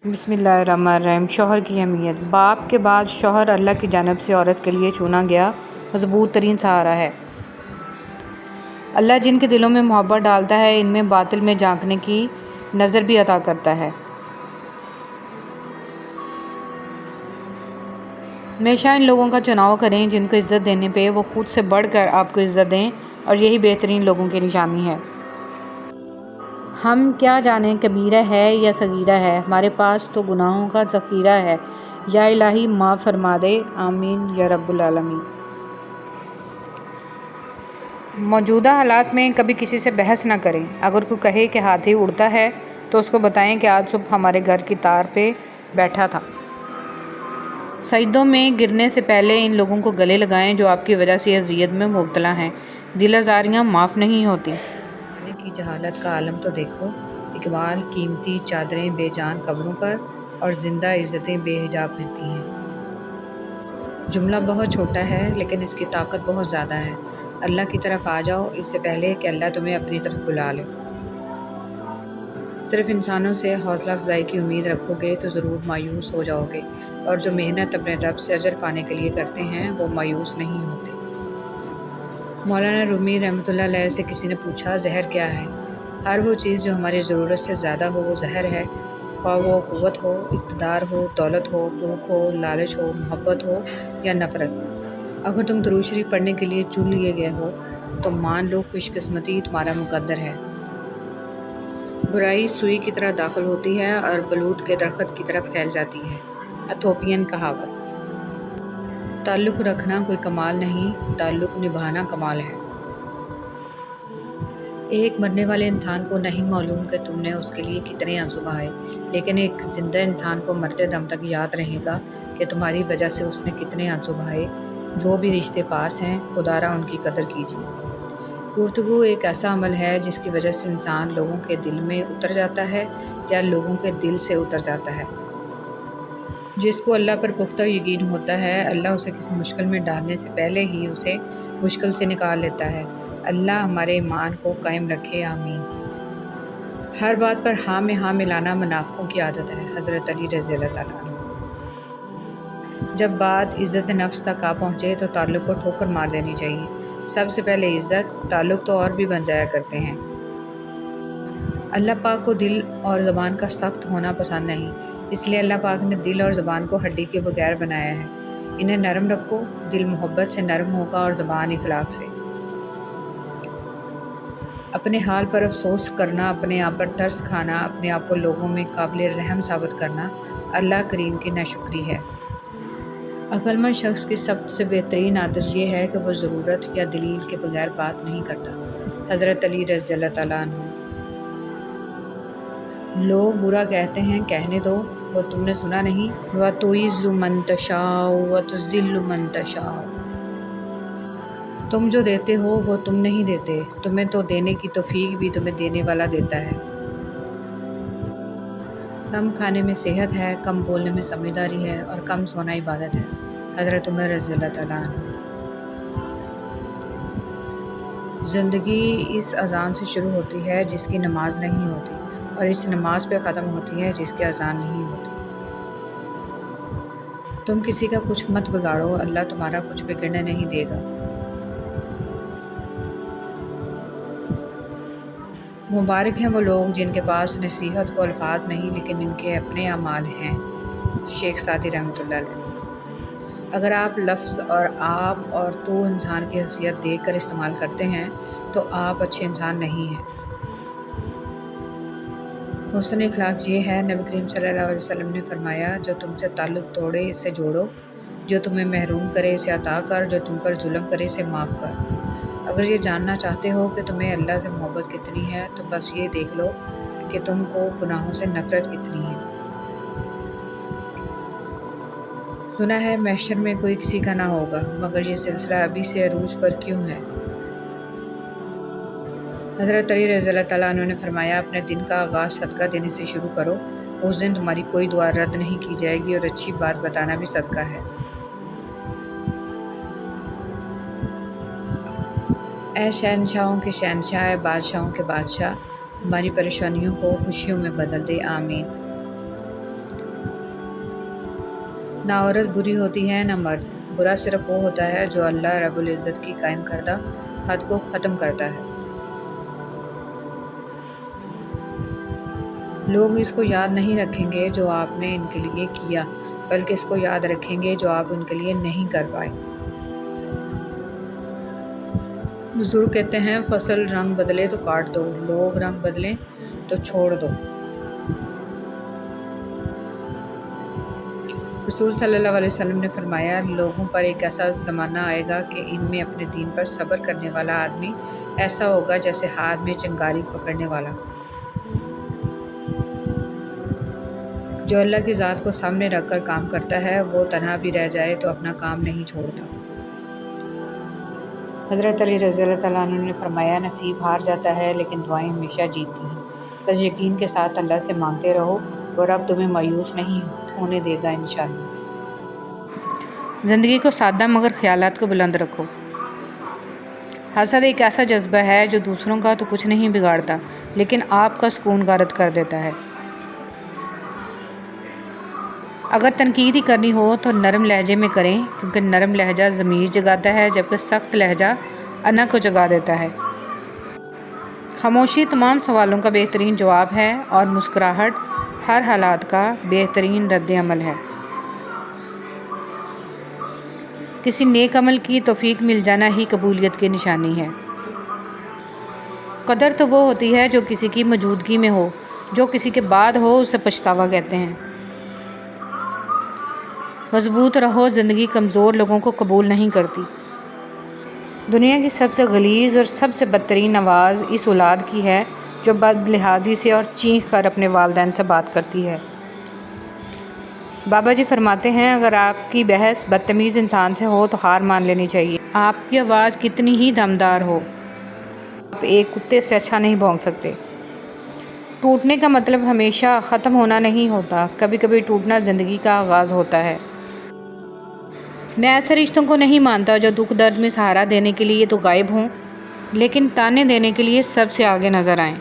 بسم اللہ الرحمن الرحیم۔ شوہر کی اہمیت۔ باپ کے بعد شوہر اللہ کی جانب سے عورت کے لیے چنا گیا مضبوط ترین سہارا ہے۔ اللہ جن کے دلوں میں محبت ڈالتا ہے ان میں باطل میں جھانکنے کی نظر بھی عطا کرتا ہے۔ ہمیشہ ان لوگوں کا چناؤ کریں جن کو عزت دینے پہ وہ خود سے بڑھ کر آپ کو عزت دیں، اور یہی بہترین لوگوں کی نشانی ہے۔ ہم کیا جانیں کبیرہ ہے یا صغیرہ ہے، ہمارے پاس تو گناہوں کا ذخیرہ ہے، یا الہی معاف فرما دے، آمین یا رب العالمین۔ موجودہ حالات میں کبھی کسی سے بحث نہ کریں۔ اگر کوئی کہے کہ ہاتھی اڑتا ہے تو اس کو بتائیں کہ آج صبح ہمارے گھر کی تار پہ بیٹھا تھا۔ سجدوں میں گرنے سے پہلے ان لوگوں کو گلے لگائیں جو آپ کی وجہ سے اذیت میں مبتلا ہیں، دل آزاریاں معاف نہیں ہوتی۔ زمانے کی جہالت کا عالم تو دیکھو، اقبال قیمتی چادریں بے جان قبروں پر اور زندہ عزتیں بے حجاب پھرتی ہیں۔ جملہ بہت چھوٹا ہے لیکن اس کی طاقت بہت زیادہ ہے۔ اللہ کی طرف آ جاؤ اس سے پہلے کہ اللہ تمہیں اپنی طرف بلا لے۔ صرف انسانوں سے حوصلہ افزائی کی امید رکھو گے تو ضرور مایوس ہو جاؤ گے، اور جو محنت اپنے رب سے اجر پانے کے لیے کرتے ہیں وہ مایوس نہیں ہوتے۔ مولانا رومی رحمۃ اللہ علیہ سے کسی نے پوچھا زہر کیا ہے؟ ہر وہ چیز جو ہماری ضرورت سے زیادہ ہو وہ زہر ہے، خواہ وہ قوت ہو، اقتدار ہو، دولت ہو، بھوک ہو، لالچ ہو، محبت ہو یا نفرت۔ اگر تم درود شریف پڑھنے کے لیے چن لیے گئے ہو تو مان لو خوش قسمتی تمہارا مقدر ہے۔ برائی سوئی کی طرح داخل ہوتی ہے اور بلوط کے درخت کی طرف پھیل جاتی ہے۔ ایتھوپین کہاوت۔ تعلق رکھنا کوئی کمال نہیں، تعلق نبھانا کمال ہے۔ ایک مرنے والے انسان کو نہیں معلوم کہ تم نے اس کے لیے کتنے آنسو بہائے، لیکن ایک زندہ انسان کو مرتے دم تک یاد رہے گا کہ تمہاری وجہ سے اس نے کتنے آنسو بہائے۔ جو بھی رشتے پاس ہیں خدا را ان کی قدر کیجیے۔ گفتگو ایک ایسا عمل ہے جس کی وجہ سے انسان لوگوں کے دل میں اتر جاتا ہے یا لوگوں کے دل سے اتر جاتا ہے۔ جس کو اللہ پر پختہ یقین ہوتا ہے اللہ اسے کسی مشکل میں ڈالنے سے پہلے ہی اسے مشکل سے نکال لیتا ہے۔ اللہ ہمارے ایمان کو قائم رکھے، آمین۔ ہر بات پر ہاں میں ہاں ملانا منافقوں کی عادت ہے، حضرت علی رضی اللہ تعالیٰ عنہ۔ جب بات عزت نفس تک آ پہنچے تو تعلق کو ٹھوکر مار دینی چاہیے۔ سب سے پہلے عزت، تعلق تو اور بھی بن جایا کرتے ہیں۔ اللہ پاک کو دل اور زبان کا سخت ہونا پسند نہیں، اس لیے اللہ پاک نے دل اور زبان کو ہڈی کے بغیر بنایا ہے۔ انہیں نرم رکھو، دل محبت سے نرم ہوگا اور زبان اخلاق سے۔ اپنے حال پر افسوس کرنا، اپنے آپ پر ترس کھانا، اپنے آپ کو لوگوں میں قابل رحم ثابت کرنا اللہ کریم کی ناشکری ہے۔ عقل مند شخص کی سب سے بہترین عادت یہ ہے کہ وہ ضرورت یا دلیل کے بغیر بات نہیں کرتا، حضرت علی رضی اللہ تعالیٰ عنہ۔ لوگ برا کہتے ہیں، کہنے دو، وہ تم نے سنا نہیں، وَتُعِزُّ مَن تَشَاءُ وَتُذِلُّ مَن تَشَاءُ۔ تم جو دیتے ہو وہ تم نہیں دیتے، تمہیں تو دینے کی توفیق بھی تمہیں دینے والا دیتا ہے۔ کم کھانے میں صحت ہے، کم بولنے میں سمجھداری ہے، اور کم سونا عبادت ہے، حضرت عمر رضی اللہ تعالیٰ عنہ۔ زندگی اس اذان سے شروع ہوتی ہے جس کی نماز نہیں ہوتی، اور اس نماز پہ ختم ہوتی ہے جس کی اذان نہیں ہوتی۔ تم کسی کا کچھ مت بگاڑو، اللہ تمہارا کچھ بگڑنے نہیں دے گا۔ مبارک ہیں وہ لوگ جن کے پاس نصیحت کو الفاظ نہیں لیکن ان کے اپنے اعمال ہیں، شیخ سعدی رحمۃ اللہ علیہ۔ اگر آپ لفظ اور آپ اور تو انسان کی حیثیت دیکھ کر استعمال کرتے ہیں تو آپ اچھے انسان نہیں ہیں۔ حسن اخلاق یہ ہے، نبی کریم صلی اللہ علیہ وسلم نے فرمایا، جو تم سے تعلق توڑے اسے جوڑو، جو تمہیں محروم کرے اسے عطا کر، جو تم پر ظلم کرے اسے معاف کر۔ اگر یہ جاننا چاہتے ہو کہ تمہیں اللہ سے محبت کتنی ہے تو بس یہ دیکھ لو کہ تم کو گناہوں سے نفرت کتنی ہے۔ سنا ہے محشر میں کوئی کسی کا نہ ہوگا، مگر یہ سلسلہ ابھی سے عروج پر کیوں ہے؟ حضرت علی رضی اللہ تعالیٰ عنہ نے فرمایا، اپنے دن کا آغاز صدقہ دینے سے شروع کرو، اس دن تمہاری کوئی دعا رد نہیں کی جائے گی، اور اچھی بات بتانا بھی صدقہ ہے۔ اے شہنشاہوں کے شہنشاہ، اے بادشاہوں کے بادشاہ، ہماری پریشانیوں کو خوشیوں میں بدل دے، آمین۔ نہ عورت بری ہوتی ہے نہ مرد، برا صرف وہ ہوتا ہے جو اللہ رب العزت کی قائم کردہ حد کو ختم کرتا ہے۔ لوگ اس کو یاد نہیں رکھیں گے جو آپ نے ان کے لیے کیا، بلکہ اس کو یاد رکھیں گے جو آپ ان کے لیے نہیں کر پائے۔ بزرگ کہتے ہیں فصل رنگ بدلے تو کاٹ دو، لوگ رنگ بدلیں تو چھوڑ دو۔ رسول صلی اللہ علیہ وسلم نے فرمایا، لوگوں پر ایک ایسا زمانہ آئے گا کہ ان میں اپنے دین پر صبر کرنے والا آدمی ایسا ہوگا جیسے ہاتھ میں چنگاری پکڑنے والا۔ جو اللہ کی ذات کو سامنے رکھ کر کام کرتا ہے وہ تنہا بھی رہ جائے تو اپنا کام نہیں چھوڑتا۔ حضرت علی رضی اللہ تعالیٰ عنہ نے فرمایا، نصیب ہار جاتا ہے لیکن دعائیں ہمیشہ جیتتی ہیں۔ بس یقین کے ساتھ اللہ سے مانگتے رہو، وہ رب تمہیں مایوس نہیں ہونے دے گا انشاءاللہ۔ زندگی کو سادہ مگر خیالات کو بلند رکھو۔ حسد ایک ایسا جذبہ ہے جو دوسروں کا تو کچھ نہیں بگاڑتا لیکن آپ کا سکون غارت کر دیتا ہے۔ اگر تنقید ہی کرنی ہو تو نرم لہجے میں کریں، کیونکہ نرم لہجہ ضمیر جگاتا ہے جبکہ سخت لہجہ انا کو جگا دیتا ہے۔ خاموشی تمام سوالوں کا بہترین جواب ہے اور مسکراہٹ ہر حالات کا بہترین رد عمل ہے۔ کسی نیک عمل کی توفیق مل جانا ہی قبولیت کی نشانی ہے۔ قدر تو وہ ہوتی ہے جو کسی کی موجودگی میں ہو، جو کسی کے بعد ہو اسے پچھتاوا کہتے ہیں۔ مضبوط رہو، زندگی کمزور لوگوں کو قبول نہیں کرتی۔ دنیا کی سب سے غلیظ اور سب سے بدترین آواز اس اولاد کی ہے جو بد لحاظی سے اور چیخ کر اپنے والدین سے بات کرتی ہے۔ بابا جی فرماتے ہیں، اگر آپ کی بحث بدتمیز انسان سے ہو تو ہار مان لینی چاہیے۔ آپ کی آواز کتنی ہی دمدار ہو، آپ ایک کتے سے اچھا نہیں بھونک سکتے۔ ٹوٹنے کا مطلب ہمیشہ ختم ہونا نہیں ہوتا، کبھی کبھی ٹوٹنا زندگی کا آغاز ہوتا ہے۔ میں ایسے رشتوں کو نہیں مانتا جو دکھ درد میں سہارا دینے کے لیے تو غائب ہوں لیکن تانے دینے کے لیے سب سے آگے نظر آئیں۔